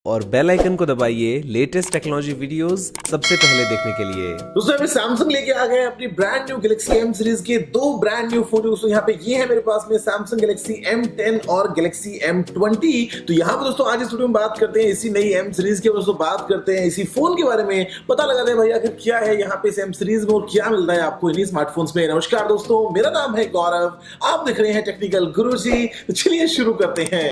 और bell icon को दबाइए लेटेस्ट टेक्नोलॉजी वीडियोस सबसे पहले देखने के लिए। दोस्तों अभी सैमसंग लेके आ गए अपनी brand new Galaxy M series के दो ब्रांड न्यू फोन। दोस्तों यहाँ पे ये है मेरे पास में सैमसंग गैलेक्सी M10 और गैलेक्सी M20। तो यहाँ पे दोस्तों आज इस वीडियो में बात करते हैं इसी नई एम सीरीज की। दोस्तों बात करते हैं इसी फोन के बारे में, पता लगाते हैं भाई आखिर क्या है यहाँ पे इस एम सीरीज में और क्या मिलता है आपको इन्हीं स्मार्टफोन्स में। नमस्कार दोस्तों, मेरा नाम है गौरव, आप देख रहे हैं टेक्निकल गुरुजी। तो चलिए शुरू करते हैं।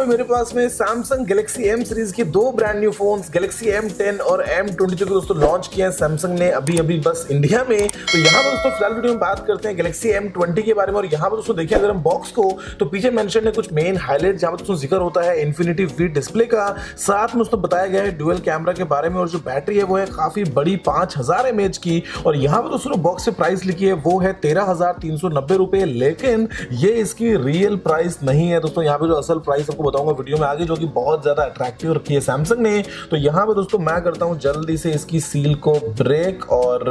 मेरे पास में सैमसंग गैलेक्सी एम सीरीज के दो brand new phones Galaxy M10 और M20 को दोस्तों लॉन्च किया है सैमसंग ने अभी बस इंडिया में। तो यहाँ पर दोस्तों फिलहाल वीडियो में बात करते हैं गैलेक्सी M20 के बारे में। और यहाँ पर दोस्तों देखिए अगर हम बॉक्स को तो पीछे मेंशन है कुछ मेन हाईलाइट जहाँ पर दोस्तों जिक्र होता है इन्फिनिटी वी डिस्प्ले का, साथ में दोस्तों बताया गया है डुअल कैमरा के बारे में और जो बैटरी है वो है काफी बड़ी 5000 mAh की। और यहाँ पर दोस्तों बॉक्स से प्राइस लिखी है वो है 13,390 रुपए, लेकिन ये इसकी रियल प्राइस नहीं है दोस्तों। यहाँ पे जो असल प्राइस आपको बताऊंगा वीडियो में आगे, जो कि बहुत ज्यादा अट्रैक्टिव रखी है सैमसंग ने। तो यहाँ पे दोस्तों मैं करता हूँ जल्दी से इसकी सील को ब्रेक और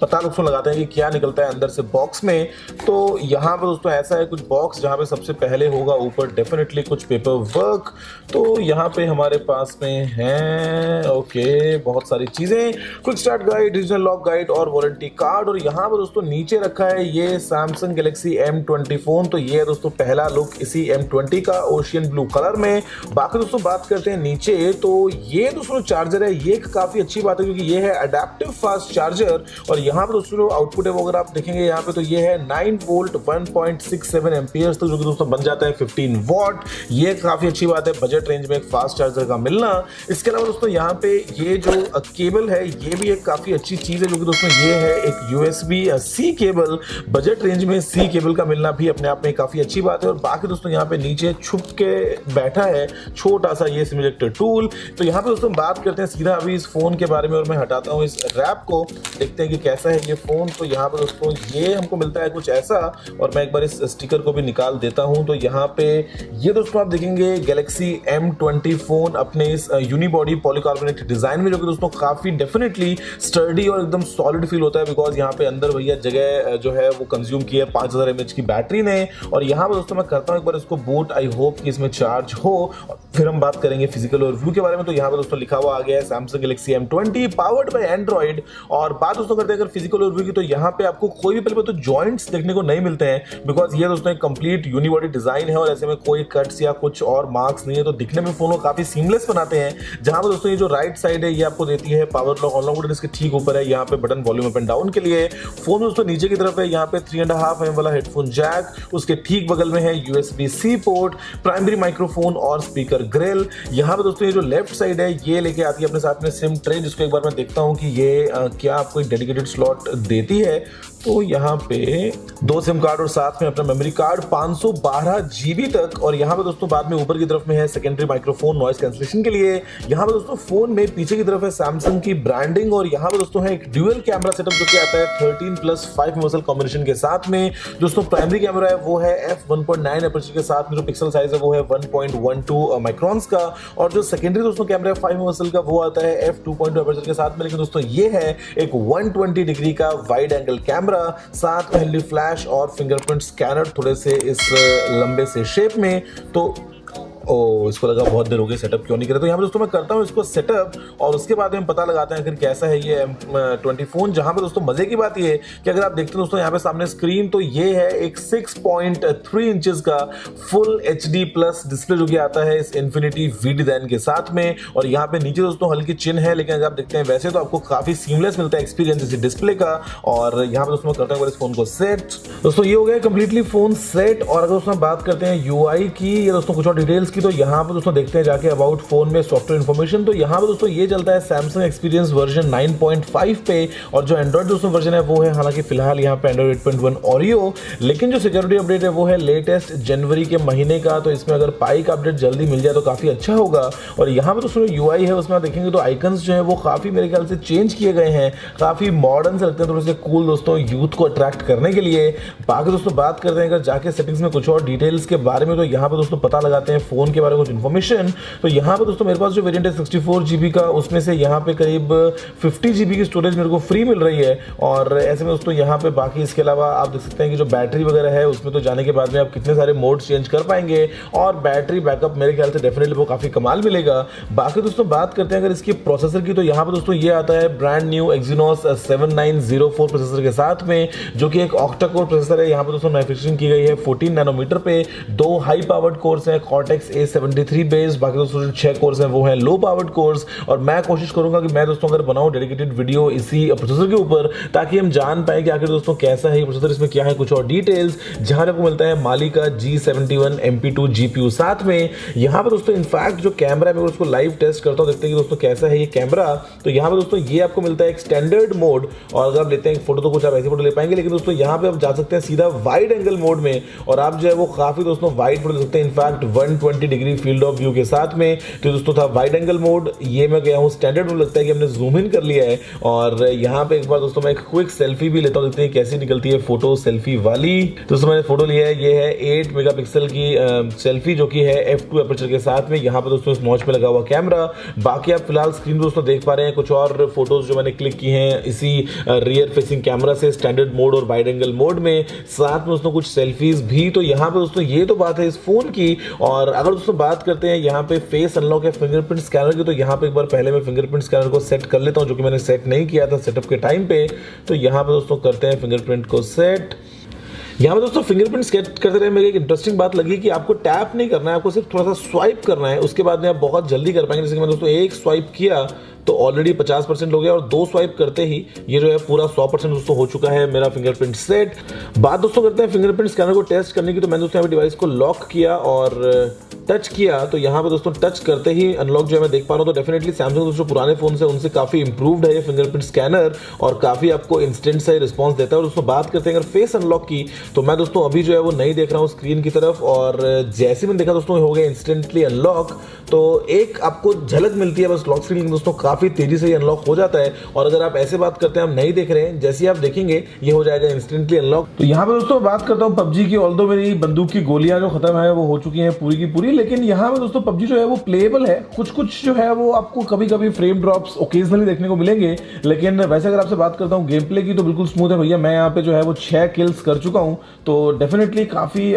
पता दोस्तों लगाते हैं कि क्या निकलता है अंदर से बॉक्स में। तो यहाँ पे दोस्तों ऐसा है कुछ बॉक्स जहाँ पे सबसे पहले होगा ऊपर डेफिनेटली कुछ पेपर वर्क। तो यहाँ पे हमारे पास में है ओके बहुत सारी चीजें, quick start guide, digital lock guide और वारंटी कार्ड। और यहाँ पे दोस्तों नीचे रखा है ये सैमसंग गैलेक्सी M20 फोन। तो ये है दोस्तों पहला लुक इसी M20 का ओशियन ब्लू कलर में। बाकी दोस्तों बात करते हैं नीचे, तो ये दोस्तों चार्जर है, ये काफी अच्छी बात है क्योंकि ये है अडेप्टिव फास्ट चार्जर। और यहाँ पे दोस्तों आउटपुट है वो अगर आप देखेंगे यहाँ पे तो ये है 9 वोल्ट 1.67 एम्पियर्स तक, जो कि दोस्तों बन जाता है 15 वॉट। ये काफी अच्छी बात है बजट रेंज में एक फास्ट चार्जर का मिलना। इसके अलावा दोस्तों यहाँ पे ये जो केबल है ये भी एक काफी अच्छी चीज है, जो कि दोस्तों ये है एक USB-C केबल। बजट रेंज में C केबल का मिलना भी अपने आप में काफी अच्छी बात है। और बाकी दोस्तों यहाँ पे नीचे छुप के बैठा है छोटा सा ये सिमुलेटर टूल। तो यहाँ पे दोस्तों बात करते हैं सीधा अभी इस फोन के बारे में और मैं हटाता हूँ इस रैप को, देखते हैं कि कैसा है ये फोन। तो यहाँ पे दोस्तों ये हमको मिलता है कुछ ऐसा, और मैं एक बार इस स्टिकर को भी निकाल देता हूँ। तो यहाँ पे ये दोस्तों आप देखेंगे गैलेक्सी M20 फोन अपने इस यूनिबॉडी पॉलीकार्बोनेट डिजाइन में, जो कि दोस्तों काफी डेफिनेटली स्टर्डी और एकदम सॉलिड फील होता है, बिकॉज यहाँ पे अंदर भैया जगह जो है वो कंज्यूम की है 5000 mAh की बैटरी ने। और यहाँ पे दोस्तों मैं करता हूँ एक बार इसको बूट, आई होप कि इसमें चार्ज हो, फिर हम बात करेंगे फिजिकल ओवरव्यू के बारे में। तो यहाँ पे दोस्तों लिखा हुआ आ गया है Samsung Galaxy M20 powered by Android. और बात दोस्तों करते हैं अगर फिजिकल ओवरव्यू की, तो यहाँ पे आपको कोई भी पहले तो जॉइंट्स देखने को नहीं मिलते हैं, बिकॉज ये दोस्तों एक कंप्लीट यूनिबॉडी डिजाइन है और ऐसे में कोई कट्स या कुछ और मार्क्स नहीं है। तो दिखने में फोन को काफी सीमलेस बनाते हैं। जहां पर दोस्तों ये जो राइट साइड है ये आपको देती है power lock on lock button, इसके ठीक ऊपर है यहाँ पे button volume up and down के लिए। फोन दोस्तों नीचे की तरफ है यहाँ पे 3.5 mm वाला हेडफोन जैक, उसके ठीक बगल में है USB-C पोर्ट, प्राइमरी माइक्रोफोन और स्पीकर ग्रिल। यहाँ पे दोस्तों ये जो लेफ्ट साइड है ये लेके आती है अपने साथ में सिम ट्रे, जिसको एक बार मैं देखता हूँ कि ये क्या आपको एक डेडिकेटेड स्लॉट देती है। तो यहाँ पे 2 सिम कार्ड और साथ में अपना मेमोरी कार्ड 512 GB तक। और यहाँ पे दोस्तों बाद में ऊपर की तरफ में है सेकेंडरी माइक्रोफोन नॉइस कैंसलेशन के लिए। यहाँ पे दोस्तों फोन में पीछे की तरफ है सैमसंग की ब्रांडिंग। और यहाँ पे दोस्तों है एक ड्यूअल कैमरा सेटअप, जो कि आता है 13+5 मेगापिक्सल कॉम्बिनेशन के साथ में। दोस्तों प्राइमरी कैमरा है वो है f1.9 एपर्चर के साथ में, जो पिक्सल साइज है वो है 1.12 माइक्रोन्स का। और जो सेकेंडरी दोस्तों कैमरा है 5 मेगापिक्सल का वो आता है f2.2 एपर्चर के साथ में। लेकिन दोस्तों ये है एक 120 डिग्री का वाइड एंगल कैमरा, साथ में एलईडी फ्लैश और फिंगरप्रिंट स्कैनर थोड़े से इस लंबे से शेप में। तो इसको लगा बहुत देर हो गई सेटअप क्यों नहीं करे। तो यहाँ पे दोस्तों मैं करता हूँ इसको सेटअप और उसके बाद में पता लगाते हैं फिर कैसा है ये M20 फोन। जहाँ पे दोस्तों मजे की बात ये है कि अगर आप देखते हैं दोस्तों यहाँ पे सामने स्क्रीन, तो ये है एक 6.3 इंचेस का फुल HD प्लस डिस्प्ले, जो कि आता है इस इन्फिनिटी वी डिजाइन के साथ में। और यहाँ पे नीचे दोस्तों हल्की चिन्ह है, लेकिन अगर आप देखते हैं वैसे तो आपको काफी सीमलेस मिलता है एक्सपीरियंस इस डिस्प्ले का। और यहाँ पे दोस्तों मैं करता हूँ इस फोन को सेट। दोस्तों ये हो गया कंप्लीटली फोन सेट। और अगर दोस्तों बात करते हैं UI की, ये दोस्तों कुछ और डिटेल्स की, तो यहाँ पर दोस्तों देखते हैं जाके अबाउट फोन में सॉफ्टवेयर इन्फॉर्मेशन। तो यहाँ पर दोस्तों ये चलता है सैमसंग एक्सपीरियंस वर्जन 9.5 पे, और जो एंड्रॉइड दोस्तों वर्जन है वो है हालांकि फिलहाल यहाँ पे एंड्रॉइड 8.1 ओरियो, लेकिन जो सिक्योरिटी अपडेट है वो है लेटेस्ट जनवरी के महीने का। तो इसमें अगर पाई का अपडेट जल्दी मिल जाए तो काफी अच्छा होगा। और यहाँ पर दोस्तों यूआई है उसमें देखेंगे तो आइकन्स जो है वो काफी मेरे ख्याल से चेंज किए गए हैं, काफी मॉडर्न से लगते हैं, थोड़े से कूल दोस्तों यूथ को अट्रैक्ट करने के लिए। बाकी दोस्तों बात करते हैं अगर जाके सेटिंग्स में कुछ और डिटेल्स के बारे में, तो यहाँ पर दोस्तों पता लगाते हैं फोन के बारे में कुछ इन्फॉर्मेशन। तो यहाँ पर दोस्तों मेरे पास जो वेरिएंट है 64 GB का, उसमें से यहाँ पे करीब 50 GB की स्टोरेज मेरे को फ्री मिल रही है। और ऐसे में दोस्तों यहाँ पे बाकी इसके अलावा आप देख सकते हैं कि जो बैटरी वगैरह है उसमें तो जाने के बाद में आप कितने सारे मोड चेंज कर पाएंगे, और बैटरी बैकअप मेरे ख्याल से डेफिनेटली वो काफी कमाल मिलेगा। बाकी दोस्तों बात करते हैं अगर इसकी प्रोसेसर की, तो यहाँ पर दोस्तों ये आता है ब्रांड न्यू Exynos 7904 प्रोसेसर के साथ में, जो कि एक ऑक्टा कोर प्रोसेसर है। यहाँ पर दोस्तों मैन्युफैक्चरिंग की गई है 14 नैनोमीटर पे, 2 हाई पावर्ड कोर्स हैं Cortex A73 बेस्ड, बाकी दोस्तों जो 6 कोर्स हैं वो हैं लो पावर्ड कोर्स। और मैं कोशिश करूंगा कि मैं दोस्तों अगर बनाऊं डेडिकेटेड वीडियो इसी प्रोसेसर के ऊपर, ताकि हम जान पाए कि आखिर दोस्तों कैसा है ये प्रोसेसर, इसमें क्या है, कुछ और डिटेल्स, जहां आपको मिलता है माली का G71 MP2 GPU साथ में। यहाँ पर दोस्तों इनफैक्ट जो कैमरा है मैं उसको लाइव टेस्ट करता हूँ, देखते हैं कि दोस्तों कैसा है ये कैमरा। तो यहाँ पर दोस्तों ये आपको मिलता है एक स्टैंडर्ड मोड, और अगर आप लेते हैं फोटो तो कुछ आप ऐसी फोटो ले पाएंगे, लेकिन दोस्तों यहाँ पे आप जा सकते हैं सीधा वाइड एंगल मोड में, और आप जो है वो काफी दोस्तों वाइड फोटो ले सकते हैं, in fact 120 degree field of view के साथ में। तो दोस्तों था वाइड एंगल मोड, ये मैं गया हूँ स्टैंडर्ड मोड, लगता है कि हमने जूम इन कर लिया है। और यहाँ पे एक बार दोस्तों मैं एक क्विक सेल्फी भी लेता हूँ, देखते हैं कैसी निकलती है फोटो सेल्फी वाली। दोस्तों मैंने फोटो लिया है, ये है 8 मेगापिक्सल की सेल्फी, जो कि है f2 एपर्चर के साथ में। यहाँ पे दोस्तों इस नॉच में लगा हुआ कैमरा। बाकी आप फिलहाल स्क्रीन दोस्तों देख पा रहे हैं कुछ और फोटोज जो मैंने क्लिक की हैं इसी रियर फेसिंग कैमरा से, स्टैंडर्ड मोड और वाइड एंगल मोड में, साथ में दोस्तों कुछ सेल्फीज भी। तो यहाँ पे दोस्तों ये तो बात है इस फोन की। और अगर दोस्तों बात करते हैं यहाँ पे फेस अनलॉक या फिंगरप्रिंट स्कैनर की, तो यहाँ पे एक बार पहले मैं फिंगरप्रिंट स्कैनर को सेट कर लेता हूँ, जो कि मैंने सेट नहीं किया था सेटअप के टाइम पे। तो यहाँ पे दोस्तों करते हैं फिंगरप्रिंट को सेट। यहाँ पे दोस्तों फिंगरप्रिंट स्कैन करते रहे, मेरे एक इंटरेस्टिंग बात लगी कि आपको टैप नहीं करना है, आपको सिर्फ थोड़ा सा स्वाइप करना है, उसके बाद में आप बहुत जल्दी कर पाएंगे। जैसे कि मैंने दोस्तों एक स्वाइप किया तो ऑलरेडी 50% हो गया, और 2 स्वाइप करते ही ये जो है पूरा 100% दोस्तों हो चुका है मेरा फिंगरप्रिंट सेट। बात दोस्तों करते हैं फिंगरप्रिंट स्कैनर को टेस्ट करने की। तो मैंने दोस्तों यहाँ पे डिवाइस को लॉक किया और टच किया, तो यहाँ पे दोस्तों टच करते ही अनलॉक जो है मैं देख पा रहा हूँ। तो डेफिनेटली सैमसंग दोस्तों पुराने फोन से उनसे काफी इंप्रूव्ड है ये फिंगरप्रिंट स्कैनर, और काफी आपको इंस्टेंट से रिस्पॉन्स देता है। और दोस्तों बात करते हैं अगर फेस अनलॉक की, तो मैं दोस्तों अभी जो है वो नहीं देख रहा हूँ स्क्रीन की तरफ, और जैसे मैंने देखा दोस्तों हो गया इंस्टेंटली अनलॉक। तो एक आपको झलक मिलती है बस लॉक स्क्रीन, दोस्तों काफी तेजी से अनलॉक हो जाता है। और अगर आप ऐसे बात करते हैं हम नहीं देख रहे हैं, जैसे आप देखेंगे ये हो जाएगा इंस्टेंटली अनलॉक। तो यहाँ पे दोस्तों बात करता हूँ पबजी की, ऑल्दो मेरी बंदूक की गोलियां जो खत्म है वो हो चुकी हैं पूरी की पूरी, लेकिन यहाँ पे दोस्तों पबजी जो है वो प्लेएबल है। कुछ कुछ जो है वो आपको कभी कभी फ्रेम ड्रॉप्स ओकेजनली देखने को मिलेंगे, लेकिन वैसे अगर आपसे बात करता हूँ गेम प्ले की तो बिल्कुल स्मूथ है भैया। मैं यहाँ पे जो है वो 6 किल्स कर चुका हूँ, तो डेफिनेटली काफी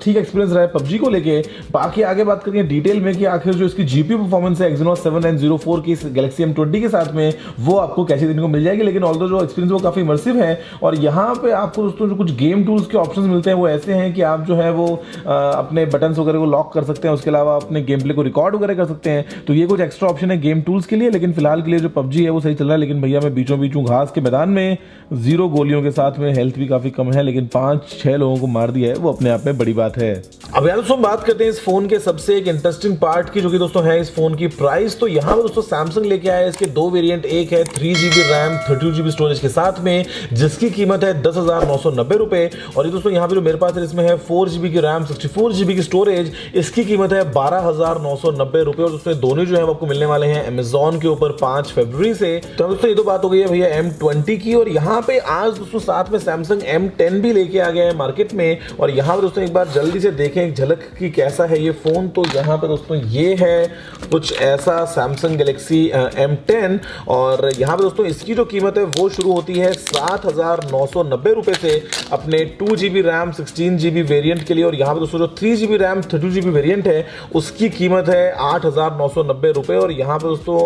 ठीक एक्सपीरियंस रहा है पबजी को लेके। बाकी आगे बात करेंगे डिटेल में कि आखिर जो इसकी जीपीयू परफॉर्मेंस है Exynos 7904 की गैलेक्सी M20 के साथ में, वो आपको कैसे देखने को मिल जाएगी। लेकिन ऑल्दो जो एक्सपीरियंस वो काफी इमर्सिव है। और यहाँ पे आपको दोस्तों जो कुछ गेम टूल्स के ऑप्शंस मिलते हैं वो ऐसे हैं कि आप जो है वो अपने बटन्स वगैरह को लॉक कर सकते हैं, उसके अलावा अपने गेम प्ले को रिकॉर्ड वगैरह कर सकते हैं। तो ये कुछ एक्स्ट्रा ऑप्शन है गेम टूल्स के लिए, लेकिन फिलहाल के लिए जो पबजी है वो सही चल रहा है। लेकिन भैया मैं बीचों बीच घास के मैदान में 0 गोलियों के साथ में, हेल्थ भी काफी कम है, लेकिन 5-6 लोगों को मार दिया है, वो अपने आप में बड़ी बात है। अब यार दोस्तों बात करते हैं इस फोन के सबसे एक इंटरेस्टिंग पार्ट की, जो कि दोस्तों है इस फोन की प्राइस। तो यहाँ पे दोस्तों सैमसंग लेके आया है इसके 2 वेरिएंट, एक है 3GB रैम 32GB स्टोरेज के साथ में, जिसकी कीमत है 10,990 रुपए। और ये दोस्तों यहाँ पे जो मेरे पास है इसमें है 4GB की रैम 64GB की स्टोरेज, इसकी कीमत है 12,990 रुपए। और दोस्तों दोनों जो है आपको मिलने वाले हैं अमेजॉन के ऊपर 5 फरवरी से। तो दोस्तों ये तो बात हो गई है भैया M20 की। और यहाँ पे आज दोस्तों साथ में सैमसंग M10 भी लेके आ गया है मार्केट में। और यहाँ पे दोस्तों एक बार जल्दी से देखें एक झलक की कैसा है ये फोन। तो यहाँ पे दोस्तों ये है कुछ ऐसा सैमसंग गैलेक्सी M10, और यहाँ पे दोस्तों इसकी जो कीमत है वो शुरू होती है 7,990 रुपए से अपने 2GB रैम 16GB वेरिएंट के लिए। और यहाँ पे दोस्तों जो 3GB रैम 32GB वेरिएंट है उसकी कीमत है 8,990 रुपए। और यहाँ पे दोस्तों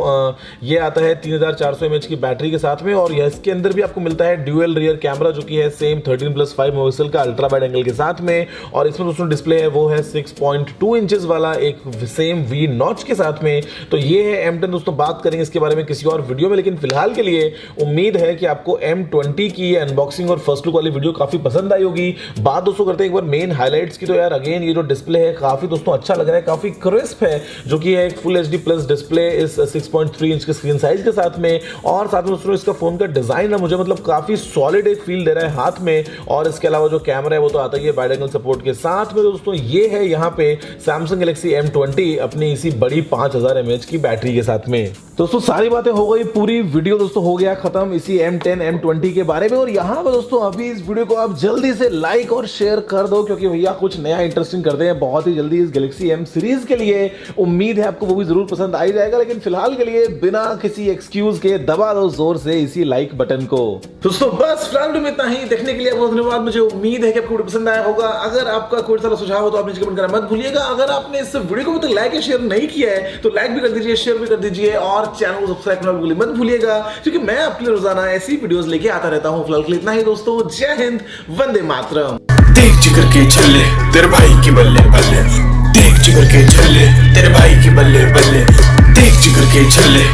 ये आता है 3400 mAh की बैटरी के साथ में। और इसके अंदर भी आपको मिलता है ड्यूअल रियर कैमरा, जो कि है सेम 13+5 मेगापिक्सल का अल्ट्रा वाइड एंगल के साथ में। और इसमें दोस्तों डिस्प्ले है वो है 6.2 इंचेस वाला एक सेम वी नॉच के साथ में। तो ये है M10 दोस्तों। बात करेंगे करेंगे इसके बारे में किसी और वीडियो में, लेकिन फिलहाल के लिए उम्मीद है कि आपको M20 की अनबॉक्सिंग और फर्स्ट लुक वाली वीडियो काफी पसंद आई होगी। बात दोस्तों करते हैं एक बार मेन हाइलाइट्स की, तो यार अगेन ये जो डिस्प्ले है काफी दोस्तों अच्छा लग रहा है, काफी क्रिस्प है, जो कि है एक फुल HD प्लस डिस्प्ले इस 6.3 इंच के स्क्रीन साइज के साथ में। और साथ में दोस्तों इसका फोन का डिजाइन है मुझे मतलब काफी सॉलिड एक फील दे रहा है हाथ में। और इसके अलावा जो कैमरा है वो तो आता ही है वाइड एंगल सपोर्ट के साथ में। दोस्तों ये है यहाँ पे सैमसंग गैलेक्सी M20 अपनी इसी बड़ी 5000 mAh की बैटरी के साथ में। दोस्तों सारी बातें हो गई, पूरी वीडियो दोस्तों हो गया खत्म इसी M10 M20 के बारे में। और यहाँ पर दोस्तों अभी इस वीडियो को आप जल्दी से लाइक और शेयर कर दो, क्योंकि भैया कुछ नया इंटरेस्टिंग करते हैं बहुत ही जल्दी इस गैलेक्सी M सीरीज के लिए। उम्मीद है आपको वो भी जरूर पसंद आ ही जाएगा, लेकिन फिलहाल के लिए बिना किसी एक्सक्यूज के दबा दो जोर से इसी लाइक बटन को। दोस्तों बस फिलहाल में इतना ही, देखने के लिए आपको धन्यवाद। मुझे उम्मीद है कि आपको वीडियो पसंद आया होगा। अगर आपका कोई सा सुझाव हो तो आप नीचे कमेंट करना मत भूलिएगा। अगर आपने इस वीडियो को तो लाइक या शेयर नहीं किया है तो लाइक भी कर दीजिए, शेयर भी कर दीजिए और चैनल को सब्सक्राइब करना मत भूलिएगा, क्योंकि मैं आपके लिए रोजाना ऐसी वीडियोस लेके आता रहता हूं। फिलहाल के लिए इतना ही दोस्तों, जय हिंद, वंदे मातरम। देख जिगर के छल्ले तेरे भाई की बल्ले बल्ले, देख जिगर के छल्ले तेरे भाई की बल्ले बल्ले, देख जिगर के छल्ले।